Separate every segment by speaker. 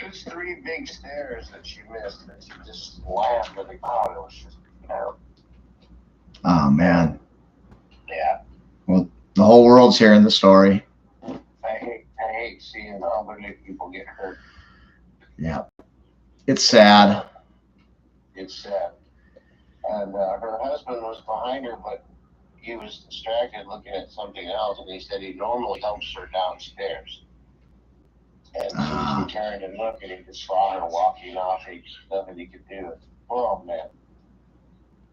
Speaker 1: was 3 big stairs that she missed that she just slammed to the ground. It was just,
Speaker 2: Oh, man.
Speaker 1: Yeah.
Speaker 2: Well, the whole world's hearing the story.
Speaker 1: I hate seeing elderly people get hurt.
Speaker 2: Yeah. It's sad.
Speaker 1: It's sad. And her husband was behind her, but he was distracted looking at something else, and he said he normally helps her downstairs. And she turned and looked, and he just saw her walking off. Nothing he could do. Oh, man.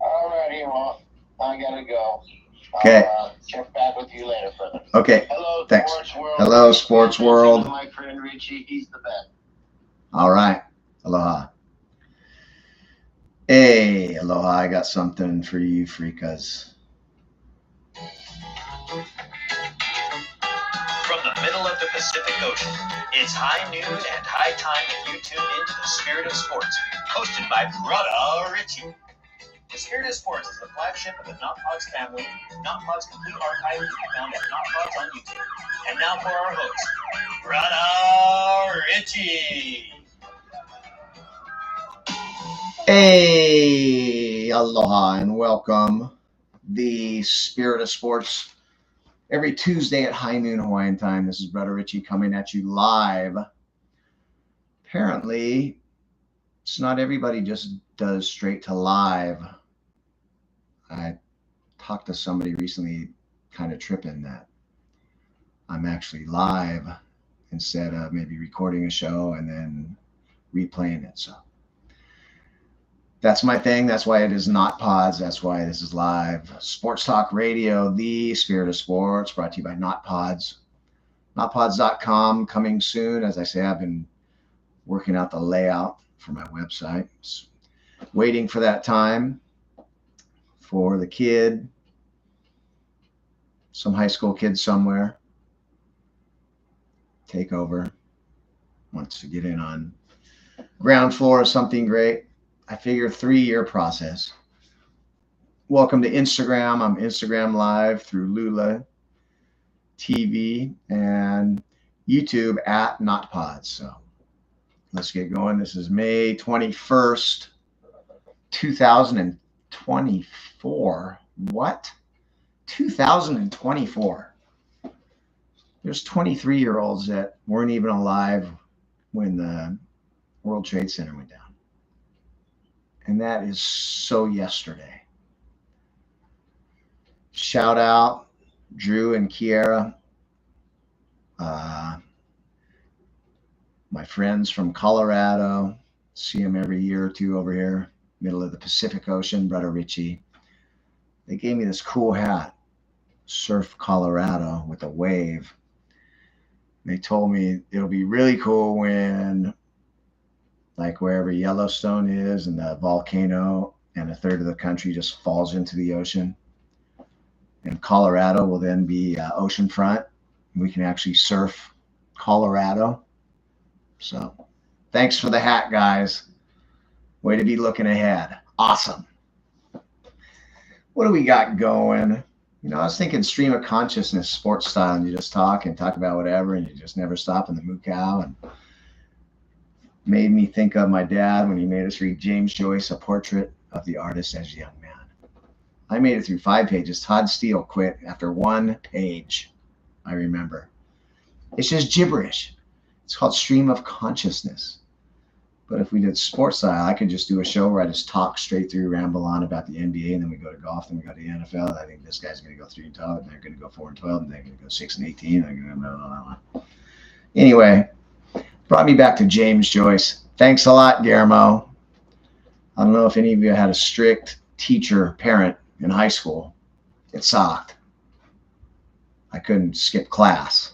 Speaker 1: All righty, well, I got to go.
Speaker 2: Okay.
Speaker 1: Check back with you later, brother.
Speaker 2: Okay.
Speaker 1: Hello,
Speaker 2: thanks.
Speaker 1: Sports World.
Speaker 2: Hello, Sports World.
Speaker 1: My friend Richie, he's the best.
Speaker 2: All right. Aloha. Hey, aloha. I got something for you, freakas.
Speaker 3: From the middle of the Pacific Ocean, it's high noon and high time that you tune into the Spirit of Sports, hosted by Brother Richie. The Spirit of Sports is the flagship of the Not Pods family. Not Pods complete archive can be found at Not Pods on YouTube. And now for our host, Brother Richie.
Speaker 2: Hey, aloha and welcome. The Spirit of Sports every Tuesday at high noon Hawaiian time. This is Brother Richie coming at you live. Apparently, it's not everybody just does straight to live. I talked to somebody recently kind of tripping that I'm actually live instead of maybe recording a show and then replaying it. So that's my thing. That's why it is not pods. That's why this is live. Sports Talk Radio, the Spirit of Sports, brought to you by Not Pods. Notpods.com coming soon. As I say, I've been working out the layout for my website. Just waiting for that time for the kid, some high school kid somewhere, take over, wants to get in on ground floor of something great. I figure 3-year process. Welcome to Instagram. I'm Instagram live through Lula TV and YouTube at Not Pods. So let's get going. This is May 21st, 2024. What? 2024. There's 23-year-olds that weren't even alive when the World Trade Center went down. And that is so yesterday. Shout out Drew and Kiera, my friends from Colorado. See them every year or two over here, middle of the Pacific Ocean, Brother Richie. They gave me this cool hat, Surf Colorado, with a wave. They told me it'll be really cool when, like wherever Yellowstone is and the volcano and a third of the country just falls into the ocean. And Colorado will then be oceanfront. We can actually surf Colorado. So thanks for the hat, guys. Way to be looking ahead. Awesome. What do we got going? You know, I was thinking stream of consciousness, sports style, and you just talk about whatever, and you just never stop in the moo cow. And made me think of my dad when he made us read James Joyce, A Portrait of the Artist as a Young Man. I made it through 5 pages. Todd Steele quit after 1 page, I remember. It's just gibberish. It's called stream of consciousness. But if we did sports style, I could just do a show where I just talk straight through, ramble on about the NBA, and then we go to golf, then we go to the NFL. And I think this guy's going to go 3-12, and they're going to go 4-12, and they're going to go 6-18. And they're going to blah, blah, blah. Anyway, brought me back to James Joyce. Thanks a lot, Guillermo. I don't know if any of you had a strict teacher, parent in high school. It sucked. I couldn't skip class.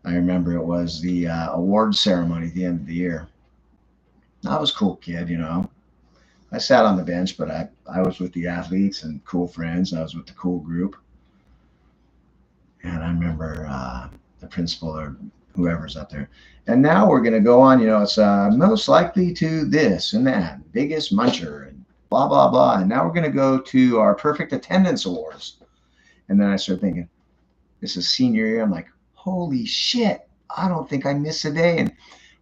Speaker 2: I remember it was the award ceremony at the end of the year. I was a cool kid, you know. I sat on the bench, but I was with the athletes and cool friends. And I was with the cool group. And I remember the principal or whoever's up there. And now we're going to go on, you know, it's most likely to this and that, biggest muncher and blah, blah, blah. And now we're going to go to our perfect attendance awards. And then I started thinking, this is senior year. I'm like, holy shit, I don't think I miss a day. And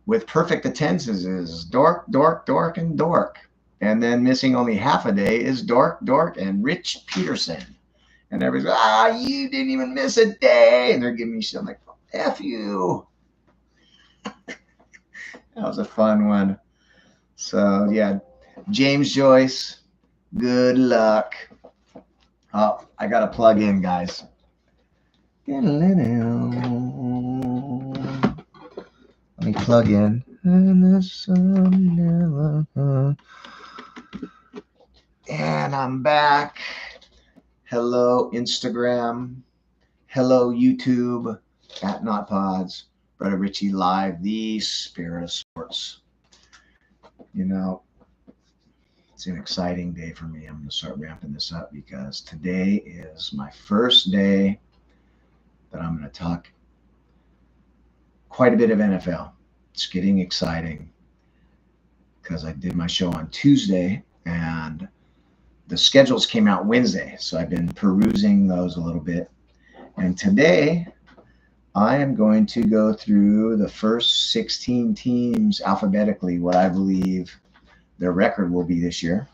Speaker 2: with perfect attendances is dork, dork, dork, and dork. And then missing only half a day is dork, dork, and Rich Peterson. And everybody's, you didn't even miss a day. And they're giving me shit. I'm like, F you. That was a fun one. So, yeah, James Joyce, good luck. Oh, I got to plug in, guys. Let me plug in. And I'm back. Hello, Instagram. Hello, YouTube. At Not Pods. Brother Richie Live, the spirit of sports. You know, it's an exciting day for me. I'm going to start ramping this up because today is my first day that I'm going to talk quite a bit of NFL. It's getting exciting because I did my show on Tuesday and the schedules came out Wednesday. So I've been perusing those a little bit. And today I am going to go through the first 16 teams alphabetically, what I believe their record will be this year,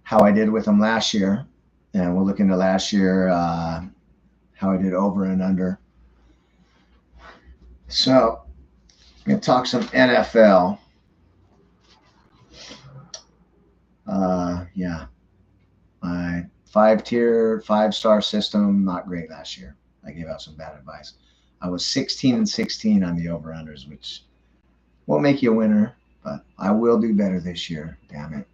Speaker 2: how I did with them last year, and we'll look into last year, how I did over and under. So I'm going to talk some NFL. Yeah, my 5-tier, 5-star system, not great last year. I gave out some bad advice. I was 16-16 on the over-unders, which won't make you a winner, but I will do better this year. Damn it.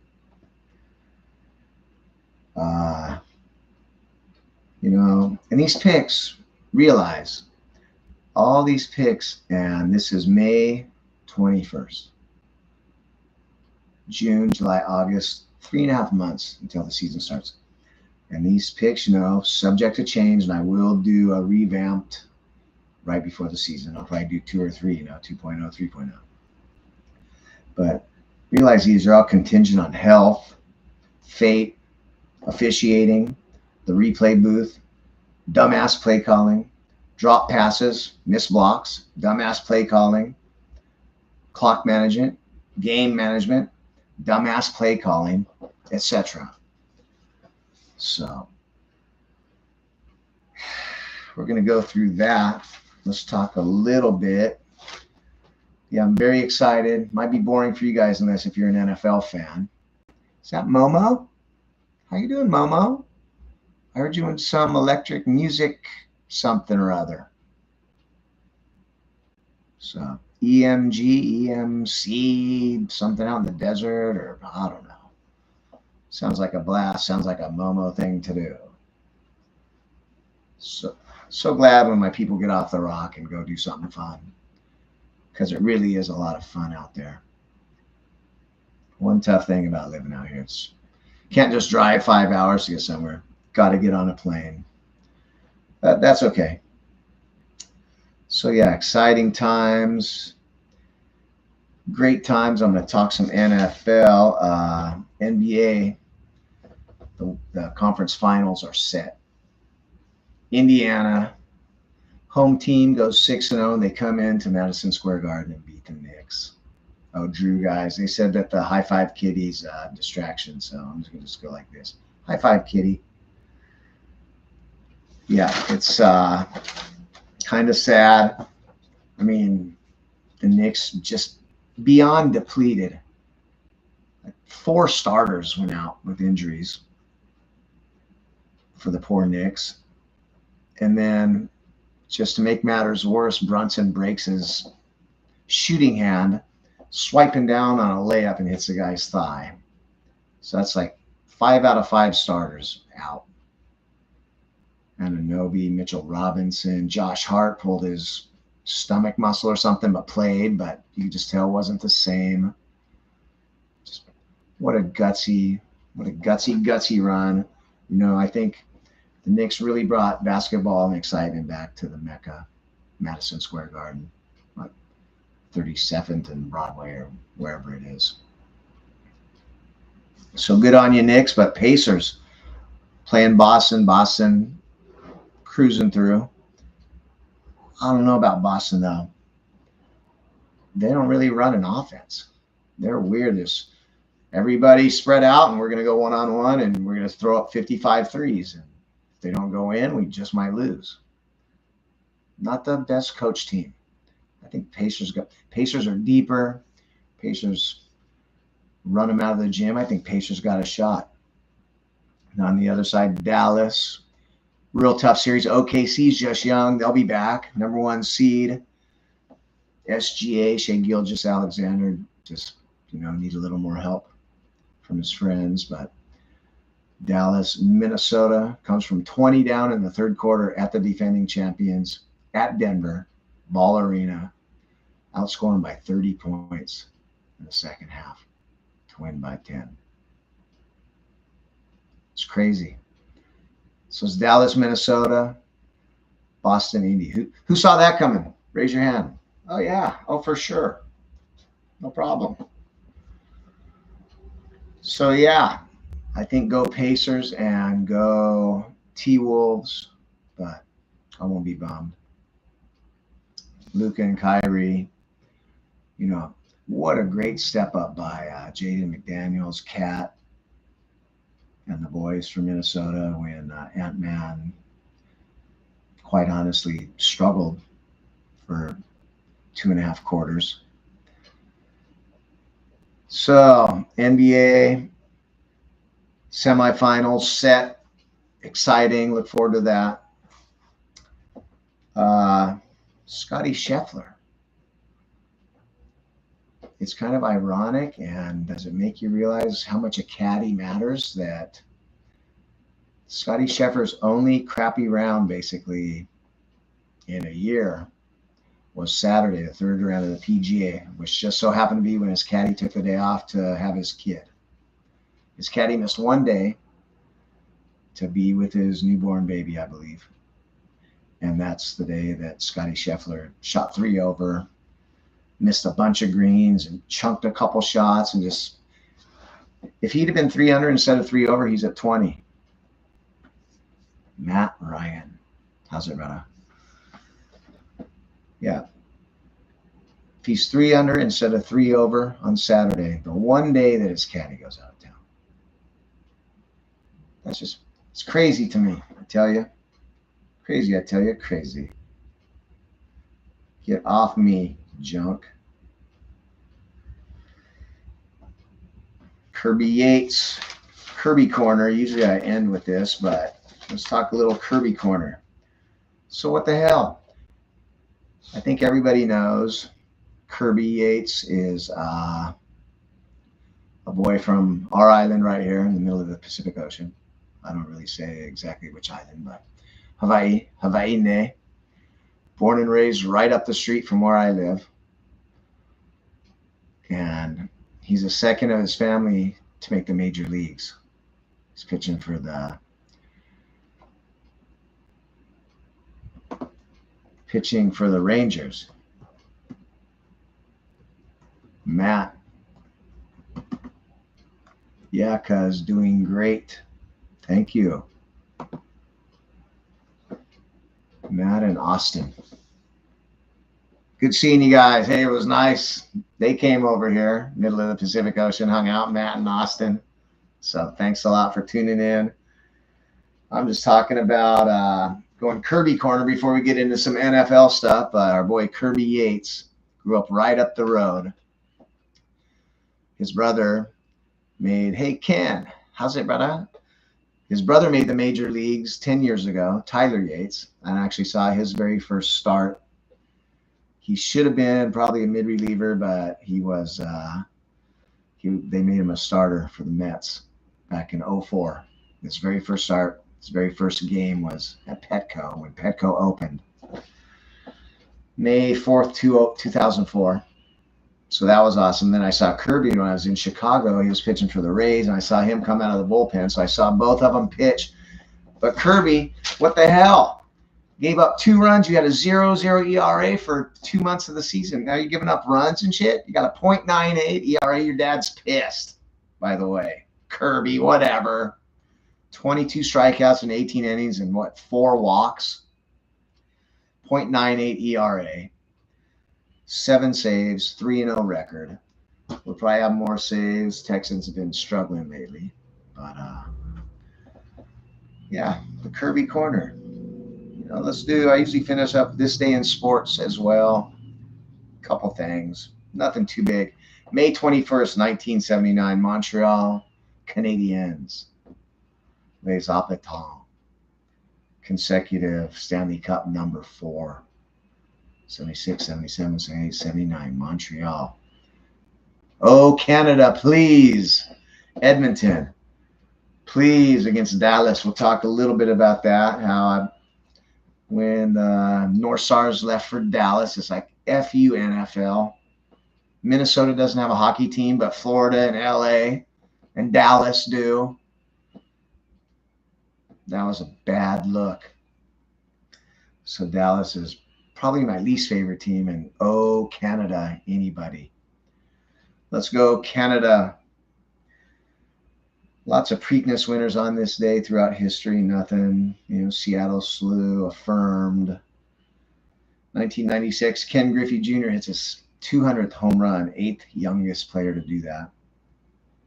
Speaker 2: You know, and these picks, realize all these picks, and this is May 21st. June, July, August, 3.5 months until the season starts. And these picks, you know, subject to change, and I will do a revamped right before the season. I'll probably do 2 or 3, you know, 2.0, 3.0. But realize these are all contingent on health, fate, officiating, the replay booth, dumbass play calling, drop passes, missed blocks, dumbass play calling, clock management, game management, dumbass play calling, etc. So we're going to go through that. Let's talk a little bit. Yeah, I'm very excited. Might be boring for you guys unless if you're an NFL fan. Is that Momo? How you doing, Momo? I heard you in some electric music something or other. So EMG, EMC, something out in the desert, or I don't know. Sounds like a blast. Sounds like a Momo thing to do. So glad when my people get off the rock and go do something fun, because it really is a lot of fun out there. One tough thing about living out here, it's can't just drive 5 hours to get somewhere. Got to get on a plane. That's okay. So yeah, exciting times, great times. I'm going to talk some NFL, NBA. The conference finals are set. Indiana, home team goes 6-0, and they come into Madison Square Garden and beat the Knicks. Oh, Drew, guys, they said that the high five kitty's a distraction, so I'm just going to just go like this. High five, kitty. Yeah, it's kind of sad. I mean, the Knicks just beyond depleted. Like 4 starters went out with injuries for the poor Knicks. And then just to make matters worse, Brunson breaks his shooting hand, swiping down on a layup and hits the guy's thigh. So that's like 5 out of 5 starters out. Anunoby, Mitchell Robinson, Josh Hart pulled his stomach muscle or something, but played, but you could just tell it wasn't the same. Just what a gutsy run. You know, I think the Knicks really brought basketball and excitement back to the Mecca, Madison Square Garden, like 37th and Broadway or wherever it is. So good on you, Knicks, but Pacers playing Boston cruising through. I don't know about Boston, though. They don't really run an offense. They're weird. There's everybody spread out, and we're going to go one-on-one, and we're going to throw up 55 threes. And if they don't go in, we just might lose. Not the best coach team. I think Pacers are deeper. Pacers run them out of the gym. I think Pacers got a shot. And on the other side, Dallas, real tough series. OKC's just young. They'll be back. Number 1 seed. SGA, Shai Gilgeous-Alexander, just, need a little more help from his friends. But Dallas, Minnesota comes from 20 down in the third quarter at the defending champions at Denver, Ball Arena, outscoring by 30 points in the second half to win by 10. It's crazy. So it's Dallas, Minnesota, Boston, Indy. Who saw that coming? Raise your hand. Oh, yeah. Oh, for sure. No problem. So, yeah, I think go Pacers and go T-Wolves, but I won't be bummed. Luka and Kyrie, what a great step up by Jaden McDaniels, Cat, and the boys from Minnesota when Ant-Man, quite honestly, struggled for 2.5 quarters. So, NBA semifinals set. Exciting. Look forward to that. Scottie Scheffler. It's kind of ironic, and does it make you realize how much a caddy matters, that Scottie Scheffler's only crappy round basically in a year was Saturday, the third round of the PGA, which just so happened to be when his caddy took the day off to have his kid. His caddy missed 1 day to be with his newborn baby, I believe. And that's the day that Scottie Scheffler shot 3 over, missed a bunch of greens and chunked a couple shots, and just, if he'd have been 300 instead of 3 over, he's at 20. Matt Ryan. How's it, brother? Yeah. If he's 3 under instead of 3 over on Saturday, the one day that his caddy goes out of town. That's just, it's crazy to me, I tell you. Crazy, I tell you, crazy. Get off me, junk. Kirby Yates, Kirby Corner. Usually I end with this, but let's talk a little Kirby Corner. So what the hell? I think everybody knows Kirby Yates is a boy from our island right here in the middle of the Pacific Ocean. I don't really say exactly which island, but Hawaii, born and raised right up the street from where I live. And he's the second of his family to make the major leagues. He's pitching for the Rangers. Matt. Yeah, cuz doing great. Thank you. Matt and Austin. Good seeing you guys. Hey, it was nice. They came over here, middle of the Pacific Ocean, hung out, Matt and Austin. So thanks a lot for tuning in. I'm just talking about going Kirby Corner before we get into some NFL stuff. Our boy Kirby Yates grew up right up the road. His brother made, hey, Ken, how's it, brother? His brother made the major leagues 10 years ago, Tyler Yates. I actually saw his very first start. He should have been probably a mid-reliever, but he was they made him a starter for the Mets back in 2004. His very first start, his very first game was at Petco when Petco opened. May 4th, 2004. So that was awesome. Then I saw Kirby when I was in Chicago. He was pitching for the Rays, and I saw him come out of the bullpen. So I saw both of them pitch. But Kirby, what the hell? Gave up 2 runs. You had a 0.00 ERA for 2 months of the season. Now you're giving up runs and shit? You got a .98 ERA. Your dad's pissed, by the way. Kirby, whatever. 22 strikeouts in 18 innings and 4 walks. .98 ERA, 7 saves, 3-0 record. We'll probably have more saves. Texans have been struggling lately. But, yeah, the Kirby Corner. I usually finish up this day in sports as well. Couple things. Nothing too big. May 21st, 1979, Montreal Canadiens. Les Habitants. Consecutive Stanley Cup number 4. 76, 77, 78, 79, Montreal. Oh, Canada, please. Edmonton, please, against Dallas. We'll talk a little bit about that. When North Stars left for Dallas, it's like F you, NFL. Minnesota doesn't have a hockey team, but Florida and LA and Dallas do. That was a bad look. So Dallas is probably my least favorite team. And oh, Canada, anybody. Let's go, Canada. Lots of Preakness winners on this day throughout history. Nothing. Seattle slew, affirmed. 1996, Ken Griffey Jr. hits his 200th home run, 8th youngest player to do that.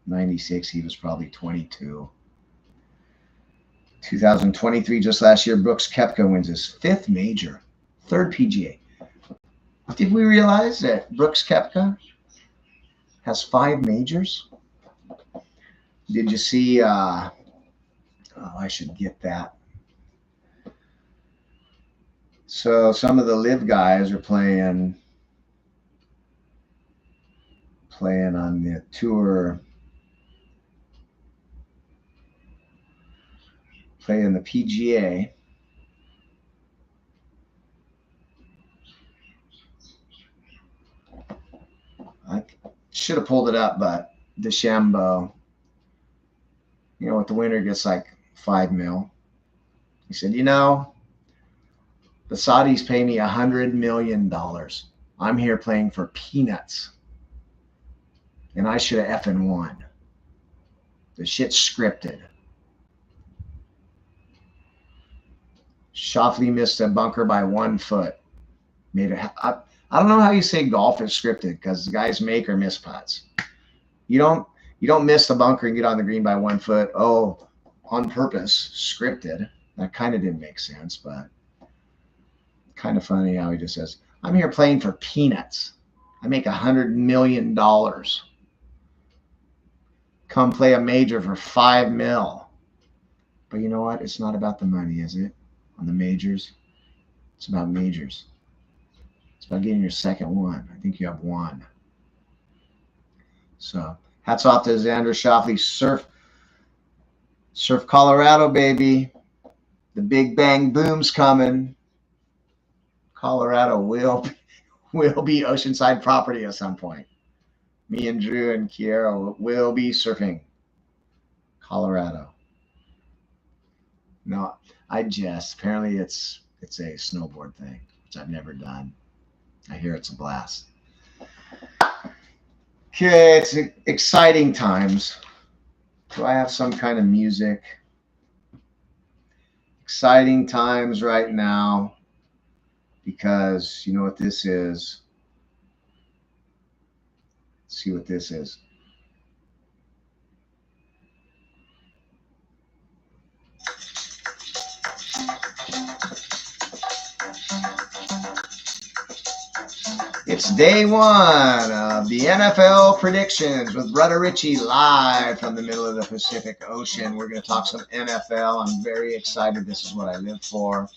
Speaker 2: 96, he was probably 22. 2023, just last year, Brooks Koepka wins his 5th major, 3rd PGA. Did we realize that Brooks Koepka has 5 majors? Did you see, I should get that. So some of the live guys are playing on the tour, playing the PGA. I should have pulled it up, but DeChambeau, what the winner gets like $5 million. He said, the Saudis pay me $100 million. I'm here playing for peanuts. And I should have effing won. The shit's scripted. Schauffele missed a bunker by 1 foot. I don't know how you say golf is scripted, because the guys make or miss putts. You don't miss the bunker and get on the green by 1 foot. Oh, on purpose, scripted. That kind of didn't make sense, but kind of funny how he just says, I'm here playing for peanuts. I make $100 million. Come play a major for $5 million. But you know what? It's not about the money, is it? On the majors. It's about majors. It's about getting your second one. I think you have 1. So hats off to Xander Schauffele. Surf Colorado, baby. The Big Bang Boom's coming. Colorado will be oceanside property at some point. Me and Drew and Kiera will be surfing Colorado. No, apparently it's a snowboard thing, which I've never done. I hear it's a blast. Okay, it's exciting times. Do I have some kind of music? Exciting times right now, because you know what this is. Let's see what this is. It's day 1 of the NFL predictions with Brother Richie live from the middle of the Pacific Ocean. We're going to talk some NFL. I'm very excited. This is what I live for.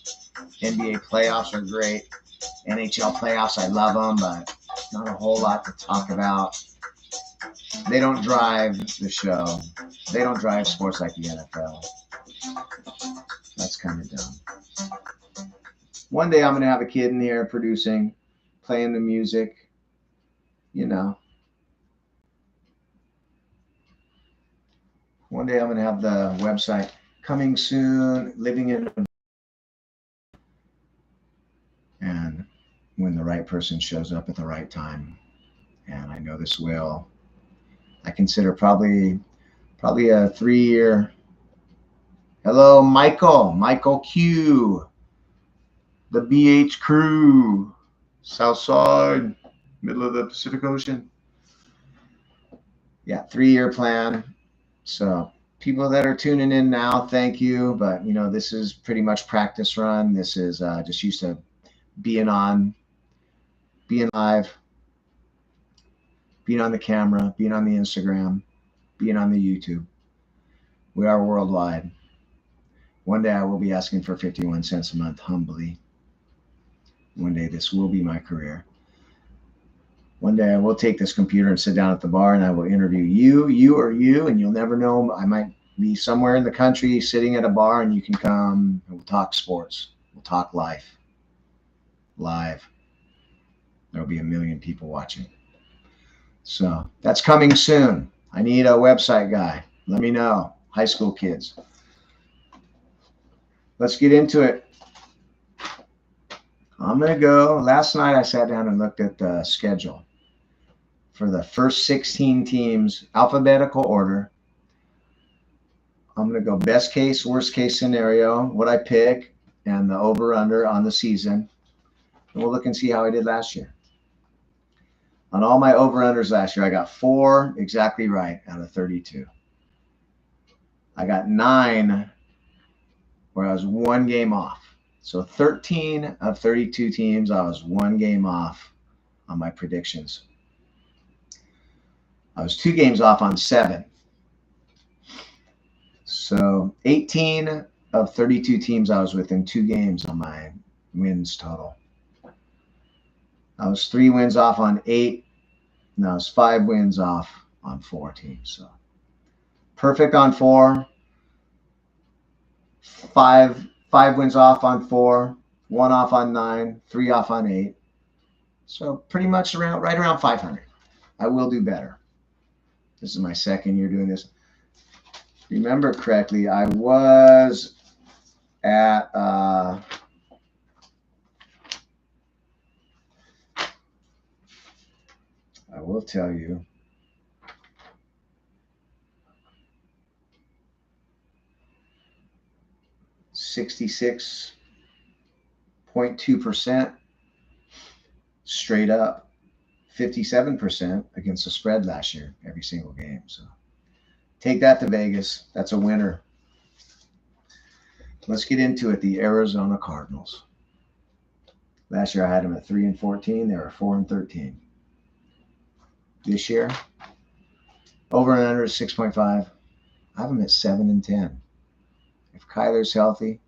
Speaker 2: NBA playoffs are great. NHL playoffs, I love them, but not a whole lot to talk about. They don't drive the show. They don't drive sports like the NFL. That's kind of dumb. One day I'm going to have a kid in here producing, playing the music, One day I'm going to have the website coming soon, living in. And when the right person shows up at the right time, and I know this will, I consider probably a 3-year. Hello, Michael Q. The BH crew, South Side, middle of the Pacific Ocean. Yeah, 3-year plan. So people that are tuning in now, thank you. But, you know, this is pretty much practice run. This is just used to being live, being on the camera, being on the Instagram, being on the YouTube. We are worldwide. One day I will be asking for 51 cents a month, humbly. One day this will be my career. One day I will take this computer and sit down at the bar and I will interview you, and you'll never know. I might be somewhere in the country sitting at a bar and you can come and we'll talk sports. We'll talk life. Live. There'll be 1 million people watching. So that's coming soon. I need a website guy. Let me know. High school kids. Let's get into it. I'm going to go. Last night I sat down and looked at the schedule for the first 16 teams, alphabetical order. I'm going to go best case, worst case scenario, what I pick, and the over-under on the season. And we'll look and see how I did last year. On all my over-unders last year, I got 4 exactly right out of 32. I got 9 where I was 1 game off. So 13 of 32 teams, I was 1 game off on my predictions. I was 2 games off on 7. So 18 of 32 teams, I was within 2 games on my wins total. I was 3 wins off on 8, and I was 5 wins off on 4 teams. So perfect on 4, 5 wins off on 4, 1 off on 9, 3 off on 8. So pretty much right around 500. I will do better. This is my 2nd year doing this. Remember correctly, I was at I will tell you, .2% straight up, 57% against the spread last year, every single game. So take that to Vegas. That's a winner. Let's get into it. The Arizona Cardinals. Last year I had them at 3-14. They were 4-13. This year, over and under is 6.5. I have them at 7-10. If Kyler's healthy,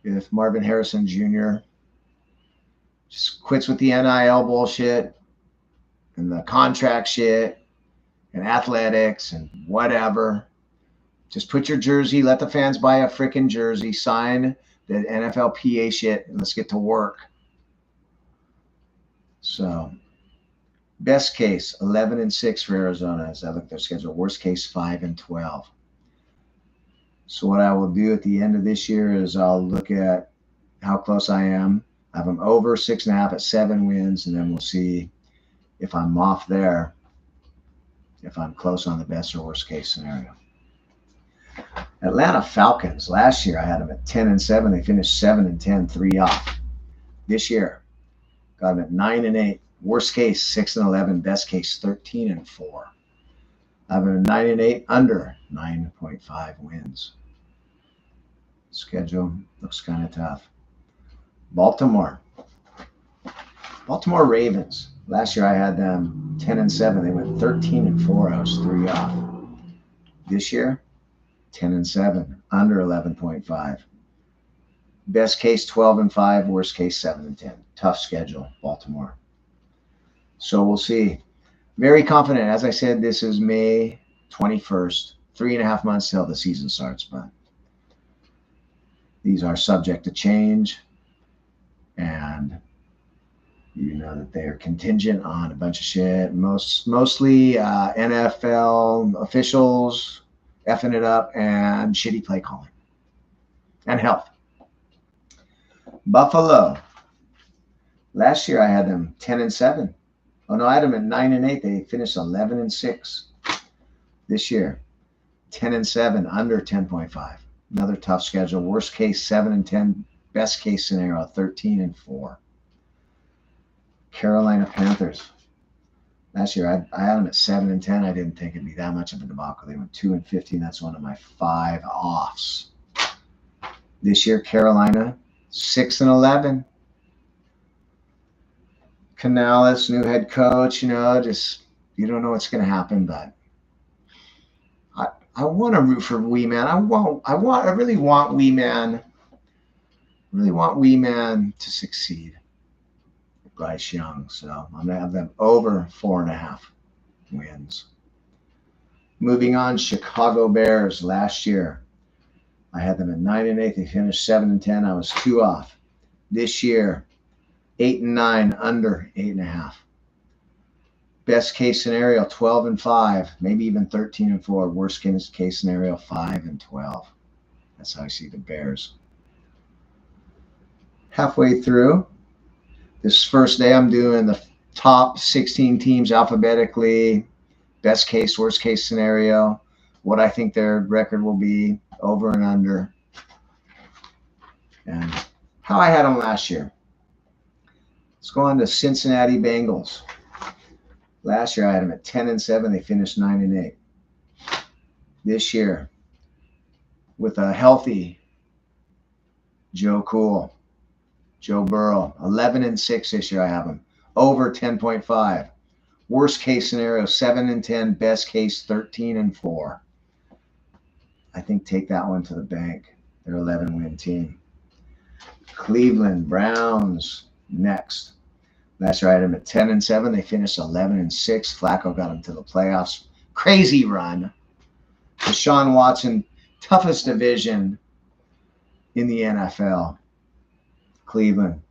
Speaker 2: if Marvin Harrison Jr. just quits with the NIL bullshit and the contract shit and athletics and whatever, just put your jersey, let the fans buy a freaking jersey, sign the NFLPA shit, and let's get to work. So best case, 11-6 for Arizona as I look at their schedule. Worst case, 5-12. So what I will do at the end of this year is I'll look at how close I am. I have them over 6.5 at 7 wins, and then we'll see if I'm off there, if I'm close on the best or worst case scenario. Atlanta Falcons. Last year I had them at 10-7. They finished 7-10, 3 off. This year, got them at 9-8. Worst case, 6-11. Best case, 13-4. I have them at 9-8, under 9.5 wins. Schedule looks kind of tough. Baltimore Ravens. Last year I had them 10-7. They went 13-4. I was 3 off. This year, 10-7, under 11.5. Best case 12-5. Worst case 7-10. Tough schedule, Baltimore. So we'll see. Very confident. As I said, this is May 21st. 3.5 months till the season starts, but these are subject to change, and you know that they are contingent on a bunch of shit. Mostly NFL officials effing it up and shitty play calling and health. Buffalo. Last year I had them 10-7. Oh no, I had them at 9-8. They finished 11-6. This year, 10-7, under 10.5. Another tough schedule. Worst case, 7-10. Best case scenario, 13-4. Carolina Panthers. Last year, I had them at 7-10. I didn't think it'd be that much of a debacle. They went 2-15. That's one of my 5 offs. This year, Carolina, 6-11. Canales, new head coach. Just you don't know what's going to happen, but I want to root for Wee Man. I really want Wee Man. Really want Wee Man to succeed. Bryce Young. So I'm going to have them over 4.5 wins. Moving on, Chicago Bears. Last year, I had them at 9-8. They finished 7-10. I was 2 off. This year, 8-9, under 8.5. Best case scenario, 12-5, maybe even 13-4. Worst case scenario, 5-12. That's how I see the Bears. Halfway through this first day, I'm doing the top 16 teams alphabetically. Best case, worst case scenario, what I think their record will be, over and under, and how I had them last year. Let's go on to Cincinnati Bengals. Last year I had them at 10-7. They finished 9-8. This year, with a healthy Joe Cool, Joe Burrow, 11-6 this year I have them. Over 10.5. Worst case scenario, 7-10. Best case, 13-4. I think take that one to the bank. They're 11-win team. Cleveland Browns next. Last year I had them at 10-7. They finished 11-6. Flacco got them to the playoffs. Crazy run. Deshaun Watson, toughest division in the NFL. Cleveland,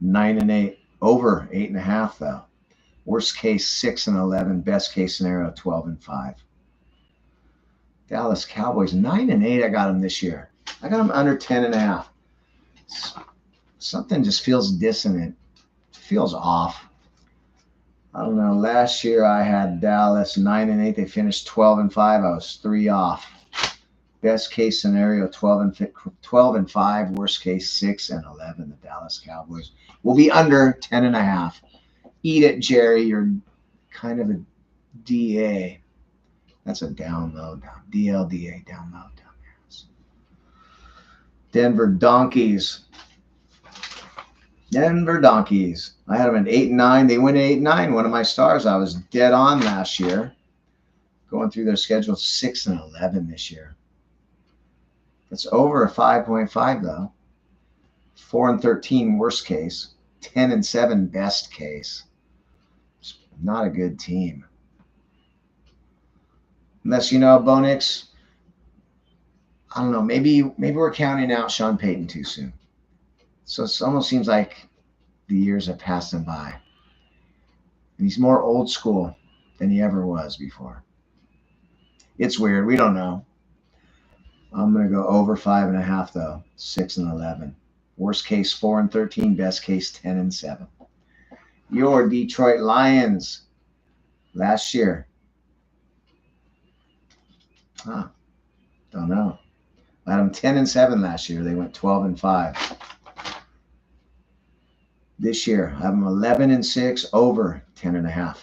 Speaker 2: 9-8. Over 8.5 though. Worst case, 6-11. Best case scenario, 12-5. Dallas Cowboys, 9-8. I got them this year. I got them under 10.5. Something just feels dissonant. Feels off. I don't know. Last year I had Dallas 9-8. They finished 12-5. I was 3 off. Best case scenario, 12-5. Worst case, 6-11. The Dallas Cowboys will be under 10.5. Eat it, Jerry. You're kind of a DA. That's a download. DLDA, download. Down there. Denver Donkeys. Denver Donkeys. I had them at 8-9. They went 8-9. One of my stars. I was dead on last year. Going through their schedule, 6-11 this year. That's over a 5.5 though. 4-13 worst case. 10-7 best case. It's not a good team. Unless, Bonix, I don't know, maybe we're counting out Sean Payton too soon. So it almost seems like the years have passed him by. And he's more old school than he ever was before. It's weird. We don't know. I'm going to go over 5.5 though. 6-11. Worst case, 4-13. Best case, 10-7. Your Detroit Lions last year. Don't know. I had them 10-7 last year. They went 12-5. This year, I have them 11-6, over 10.5.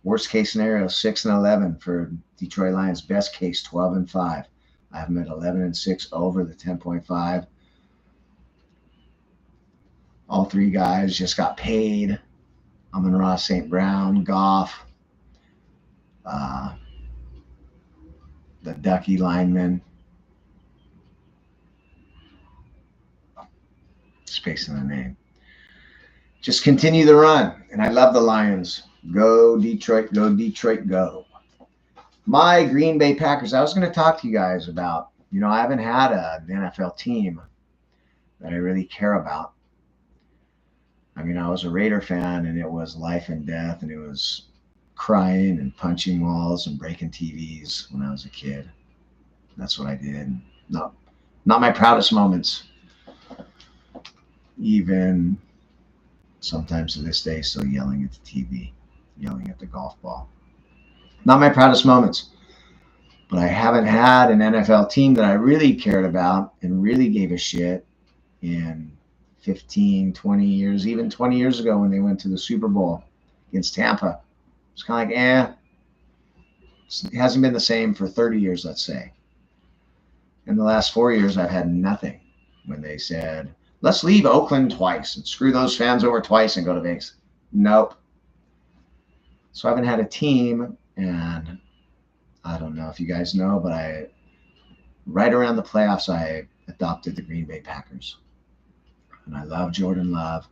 Speaker 2: Worst case scenario, 6-11 for Detroit Lions. Best case, 12-5. I have them at 11-6, over the 10.5. All 3 guys just got paid. Amon-Ra St. Brown, Goff, the Ducky lineman. Spacing the name. Just continue the run. And I love the Lions. Go Detroit, go Detroit, go. My Green Bay Packers. I was going to talk to you guys about, I haven't had an NFL team that I really care about. I mean, I was a Raider fan, and it was life and death, and it was crying and punching walls and breaking TVs when I was a kid. That's what I did. Not my proudest moments. Even sometimes to this day, still yelling at the TV, yelling at the golf ball. Not my proudest moments. But I haven't had an NFL team that I really cared about and really gave a shit in 15, 20 years, even 20 years ago when they went to the Super Bowl against Tampa. It's kind of like, it hasn't been the same for 30 years, let's say. In the last 4 years, I've had nothing when they said, let's leave Oakland twice and screw those fans over twice and go to Vegas. Nope. So I haven't had a team, and I don't know if you guys know, but right around the playoffs, I adopted the Green Bay Packers. And I love Jordan Love.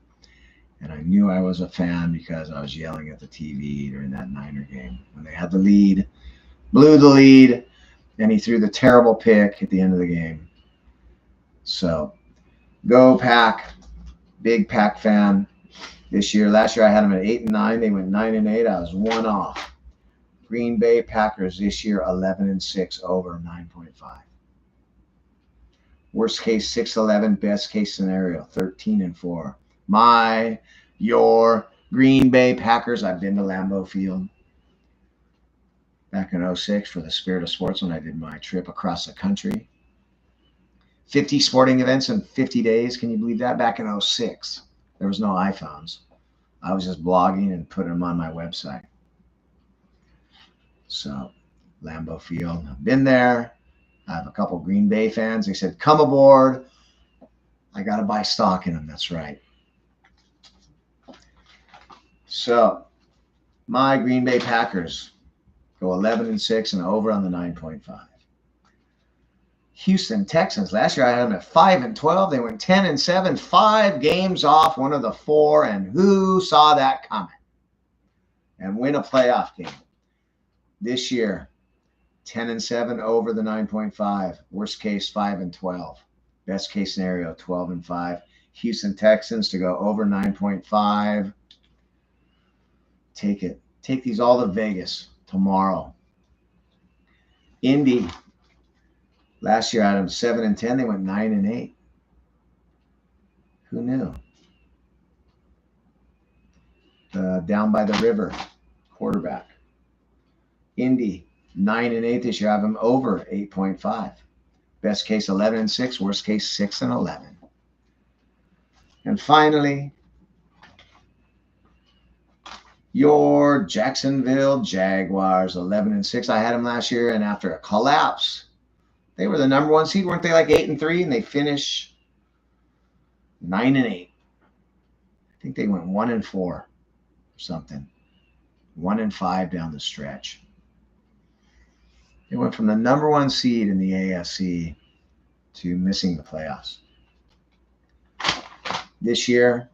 Speaker 2: And I knew I was a fan because I was yelling at the TV during that Niner game when they had the lead, blew the lead, and he threw the terrible pick at the end of the game. So go Pack, big Pack fan this year. Last year I had them at 8-9. They went 9-8. I was one off. Green Bay Packers this year 11-6 over 9.5. Worst case 6-11. Best case scenario 13-4. Your Green Bay Packers. I've been to Lambeau Field back in 2006 for the Spirit of Sports when I did my trip across the country. 50 sporting events in 50 days. Can you believe that? Back in 2006. There was no iPhones. I was just blogging and putting them on my website. So, Lambeau Field. I've been there. I have a couple Green Bay fans. They said, come aboard. I got to buy stock in them. That's right. So, my Green Bay Packers go 11-6 and over on the 9.5. Houston Texans. Last year I had them at 5-12. They went 10-7, 5 games off one of the 4. And who saw that coming? And win a playoff game. This year, 10-7 over the 9.5. Worst case 5-12. Best case scenario 12-5. Houston Texans to go over 9.5. Take it. Take these all to Vegas tomorrow. Indy. Last year I had them 7-10. They went 9-8. Who knew? Down by the river, quarterback. Indy 9-8 this year. I have them over 8.5. Best case 11-6. Worst case 6-11. And finally, your Jacksonville Jaguars 11-6. I had them last year, and after a collapse, they were the number 1 seed. Weren't they like 8-3? And they finished 9-8. I think they went 1-4 or something. 1-5 down the stretch. They went from the number 1 seed in the AFC to missing the playoffs. This year,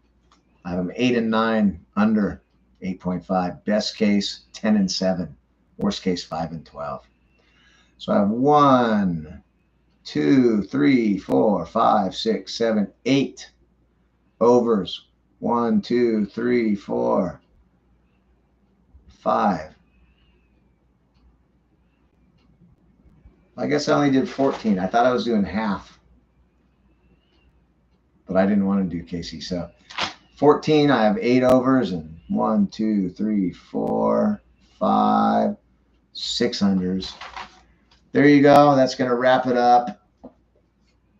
Speaker 2: I have them 8-9 under 8.5. Best case 10-7. Worst case 5-12. So I have 1, 2, 3, 4, 5, 6, 7, 8 overs. 1, 2, 3, 4, 5. I guess I only did 14. I thought I was doing half, but I didn't want to do Casey. So 14, I have 8 overs and 1, 2, 3, 4, 5, 6 unders. There you go. That's going to wrap it up.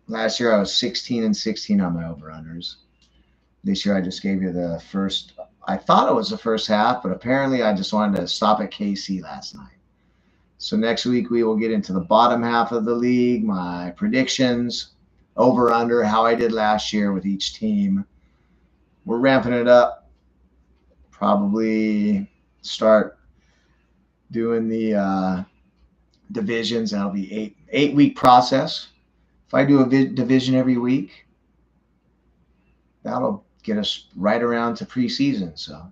Speaker 2: Last year I was 16-16 on my over-unders. This year I just gave you the first. I thought it was the first half, but apparently I just wanted to stop at KC last night. So next week we will get into the bottom half of the league, my predictions, over-under, how I did last year with each team. We're ramping it up. Probably start doing the divisions. That'll be 8-week process. If I do a division every week, that'll get us right around to preseason. So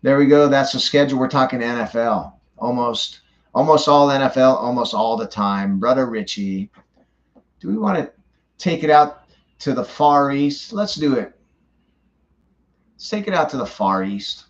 Speaker 2: there we go. That's the schedule. We're talking NFL. Almost all NFL, almost all the time. Brother Richie, do we want to take it out to the Far East? Let's do it. Let's take it out to the Far East.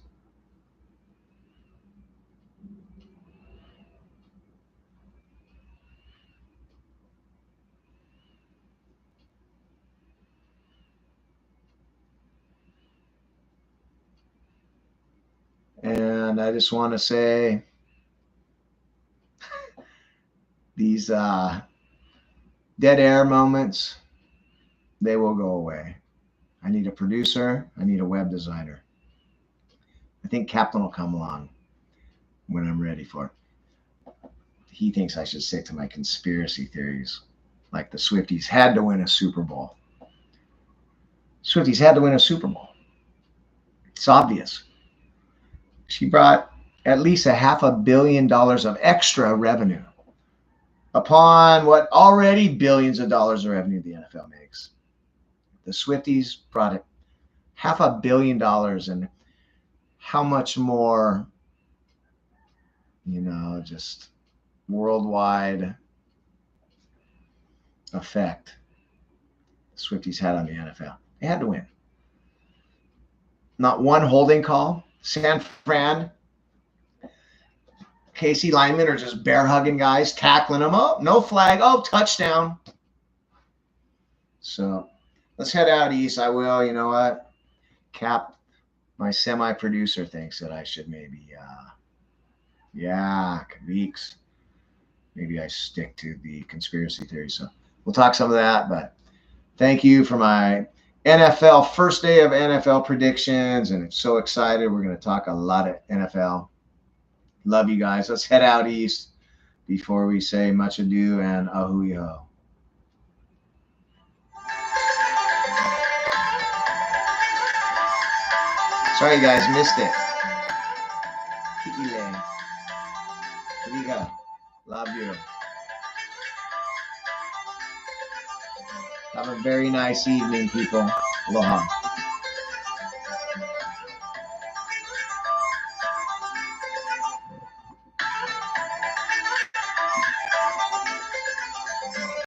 Speaker 2: And I just want to say these dead air moments, they will go away. I need a producer. I need a web designer. I think Captain will come along when I'm ready for it. He thinks I should stick to my conspiracy theories, like the Swifties had to win a Super Bowl. Swifties had to win a Super Bowl. It's obvious. She brought at least $500 million of extra revenue upon what already billions of dollars of revenue the NFL makes. The Swifties brought it $500 million, and how much more, just worldwide effect the Swifties had on the NFL. They had to win. Not one holding call. San Fran, Casey linemen are just bear hugging guys, tackling them. Oh, no flag. Oh, touchdown. So let's head out east. I will. You know what? Cap, my semi-producer, thinks that I should maybe, weeks. Maybe I stick to the conspiracy theory. So we'll talk some of that. But thank you for my NFL first day of NFL predictions, and I'm so excited. We're going to talk a lot of NFL. Love you guys. Let's head out east before we say much ado and ahui-ho. Sorry, you guys, missed it. Here you go. Love you. Have a very nice evening, people. Aloha.